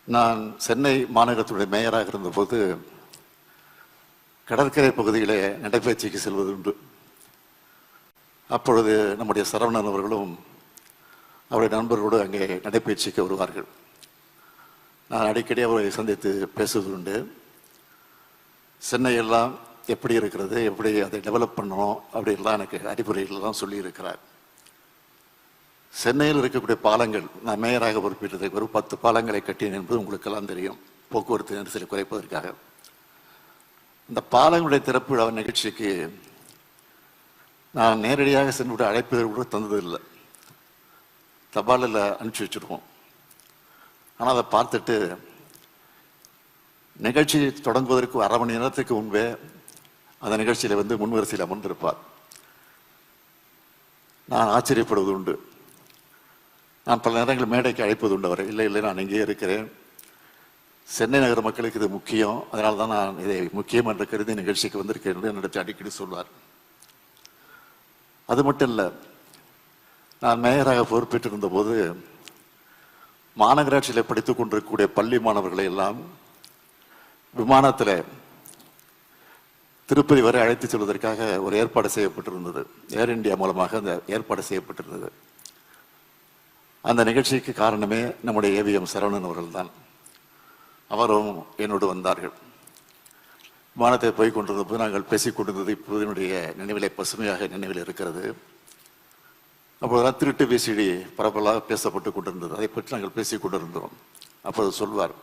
நான் சென்னை மாநகரத்துடைய மேயராக இருந்தபோது கடற்கரை பகுதியிலே நடைபயிற்சிக்கு செல்வது உண்டு. அப்பொழுது நம்முடைய சரவணன் அவர்களும் அவருடைய நண்பர்களோடு அங்கே நடைபயிற்சிக்கு வருவார்கள். நான் அடிக்கடி அவரை சந்தித்து பேசுவது உண்டு. சென்னையெல்லாம் எப்படி இருக்கிறது, எப்படி அதை டெவலப் பண்ணணும் அப்படின்லாம் எனக்கு அறிவுரைகள்லாம் சொல்லியிருக்கிறார். சென்னையில் இருக்கக்கூடிய பாலங்கள், நான் மேயராக பொறுப்பேற்றதை ஒரு 10 பாலங்களை கட்டினேன் என்பது உங்களுக்கெல்லாம் தெரியும், போக்குவரத்து நெரிசலை குறைப்பதற்காக. இந்த பாலங்களுடைய திறப்பு விழா நிகழ்ச்சிக்கு நான் நேரடியாக சென்று அழைப்பதற்கு கூட தந்ததில்லை, தபாலில் அனுப்பிச்சி வச்சுருக்கோம். ஆனால் அதை பார்த்துட்டு நிகழ்ச்சி தொடங்குவதற்கு 1/2 மணி நேரத்துக்கு முன்பே அந்த நிகழ்ச்சியில் முன்வரிசையில் அமர்ந்திருப்பார். நான் ஆச்சரியப்படுவது உண்டு. நான் பல நேரங்களில் மேடைக்கு அழைப்பது உண்டு அவரை. இல்லை நான் இங்கேயே இருக்கிறேன், சென்னை நகர மக்களுக்கு இது முக்கியம், அதனால தான் நான் இதை முக்கியம் என்று கருதி நிகழ்ச்சிக்கு வந்திருக்கேன் என்று என்னிடத்தில் அடிக்கடி சொல்வார். அது மட்டும் இல்லை, நான் மேயராக பொறுப்பேற்றிருந்த போது மாநகராட்சியில் படித்துக் கொண்டிருக்கக்கூடிய பள்ளி மாணவர்களை எல்லாம் விமானத்தில் திருப்பதி வரை அழைத்து செல்வதற்காக ஒரு ஏற்பாடு செய்யப்பட்டிருந்தது. ஏர் இந்தியா மூலமாக அந்த ஏற்பாடு செய்யப்பட்டிருந்தது. அந்த நிகழ்ச்சிக்கு காரணமே நம்முடைய ஏவிஎம் சரவணன் அவர்கள் தான். அவரும் என்னோடு வந்தார்கள். விமானத்தை போய் கொண்டிருந்த போது நாங்கள் பேசிக் கொண்டிருந்தது இப்போது என்னுடைய நினைவிலே பசுமையாக நினைவில் இருக்கிறது. அப்போதெல்லாம் திருட்டு விசிடி பரவலாக பேசப்பட்டு கொண்டிருந்தது. அதை பற்றி நாங்கள் பேசிக் கொண்டிருந்தோம். அப்போது சொல்வார்,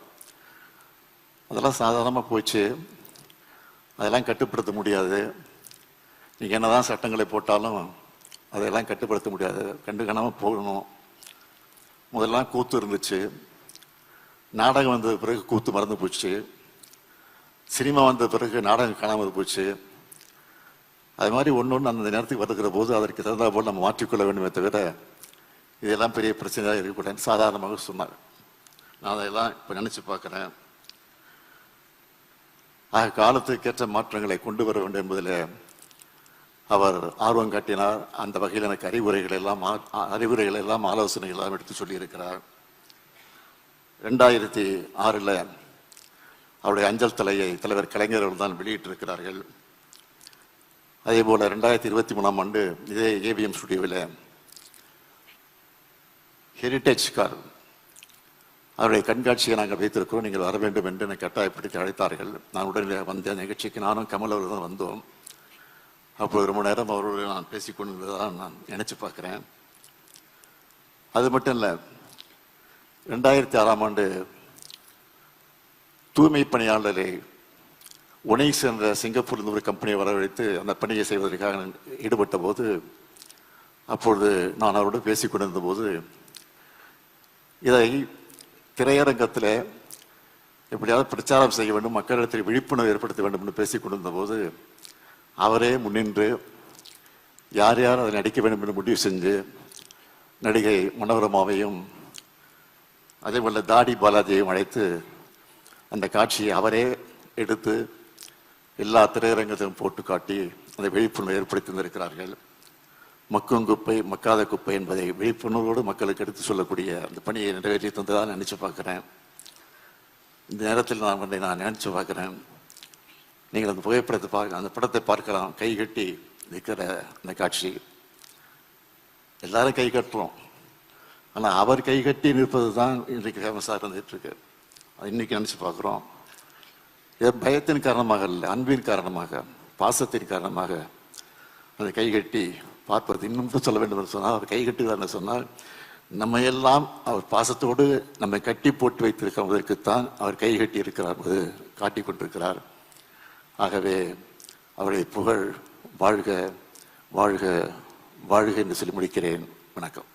அதெல்லாம் சாதாரணமாக போச்சு, அதெல்லாம் கட்டுப்படுத்த முடியாது, நீங்கள் என்னதான் சட்டங்களை போட்டாலும் அதையெல்லாம் கட்டுப்படுத்த முடியாது, கண்டுக்காமல் போகணும். முதல்லாம் கூத்து இருந்துச்சு, நாடகம் வந்த பிறகு கூத்து மறந்து போச்சு, சினிமா வந்த பிறகு நாடகம் காணாமல் போச்சு. அது மாதிரி ஒன்று அந்த நேரத்துக்கு வருகிற போது அதற்கு தகுந்த போல் நம்ம மாற்றிக்கொள்ள வேண்டுமே தவிர இதெல்லாம் பெரிய பிரச்சனையாக இருக்கக்கூடாது சாதாரணமாக சொன்னார். நான் அதையெல்லாம் இப்போ நினச்சி பார்க்குறேன். ஆக காலத்துக்கேற்ற மாற்றங்களை கொண்டு வர வேண்டும் என்பதில் அவர் ஆர்வம் காட்டினார். அந்த வகையில் எனக்கு அறிவுரைகள் எல்லாம் ஆலோசனைகள் எல்லாம் எடுத்து சொல்லியிருக்கிறார். 2006 அவருடைய அஞ்சல் தலையை தலைவர் கலைஞர் அவர்கள் தான் வெளியிட்டிருக்கிறார்கள். அதே போல 2023 இதே ஏவிஎம் ஸ்டுடியோவில் ஹெரிட்டேஜ் கார் அவருடைய கண்காட்சியை நாங்கள் வைத்திருக்கிறோம், நீங்கள் வர வேண்டும் என்று என்னை கட்டாயப்படுத்தி அழைத்தார்கள். நான் உடனே வந்த நிகழ்ச்சிக்கு நானும் கமல் அவர்கள் தான் வந்தோம். அப்போது ரொம்ப நேரம் அவரோடு நான் பேசிக்கொண்டிருந்ததான் நான் நினைச்சு பார்க்குறேன். அது மட்டும் இல்லை, 2006 தூய்மை பணியாளரை ஒனைஸ் என்ற சிங்கப்பூரில் ஒரு கம்பெனியை வரவழைத்து அந்த பணியை செய்வதற்காக ஈடுபட்ட போது, அப்பொழுது நான் அவரோடு பேசிக்கொண்டிருந்த போது இதை திரையரங்கத்தில் எப்படியாவது பிரச்சாரம் செய்ய வேண்டும், மக்களிடத்தில் விழிப்புணர்வு ஏற்படுத்த வேண்டும் என்று பேசிக் கொண்டிருந்த போது அவரே முன்னின்று யார் யார் அதை நடிக்க வேண்டும் என்று முடிவு செஞ்சு நடிகை மனோரமாவையும் அதே போல தாடி பாலாஜியையும் அழைத்து அந்த காட்சியை அவரே எடுத்து எல்லா திரையரங்கத்திலும் போட்டு காட்டி அந்த விழிப்புணர்வு ஏற்படுத்தி வந்திருக்கிறார்கள். மக்கும் குப்பை மக்காத குப்பை என்பதை விழிப்புணர்வோடு மக்களுக்கு எடுத்து சொல்லக்கூடிய அந்த பணியை நிறைவேற்றி தந்ததாக நினைச்சு பார்க்குறேன். இந்த நேரத்தில் நான் நினைச்சு பார்க்குறேன், நீங்கள் அந்த புகைப்படத்தை அந்த படத்தை பார்க்கலாம். கை கட்டி நிற்கிற அந்த காட்சி எல்லாரும் கை கட்டுறோம், ஆனால் அவர் கை கட்டி நிற்பது தான் இன்றைக்கு ஃபேமஸாக இருந்துட்டு இருக்கு. அது இன்னைக்கு நினைச்சு பார்க்குறோம். பயத்தின் காரணமாக இல்லை, அன்பின் காரணமாக, பாசத்தின் காரணமாக அந்த கை கட்டி பார்ப்பது. இன்னும் சொல்ல வேண்டும் என்று சொன்னால், அவர் கை கட்டுகிறார் சொன்னால் நம்ம எல்லாம் அவர் பாசத்தோடு நம்மை கட்டி போட்டு வைத்திருக்கிறதற்குத்தான் அவர் கை கட்டி இருக்கிறார் என்பது காட்டி கொண்டிருக்கிறார். ஆகவே அவருடைய புகழ் வாழ்க வாழ்க வாழ்க என்று சொல்லி முடிக்கிறேன். வணக்கம்.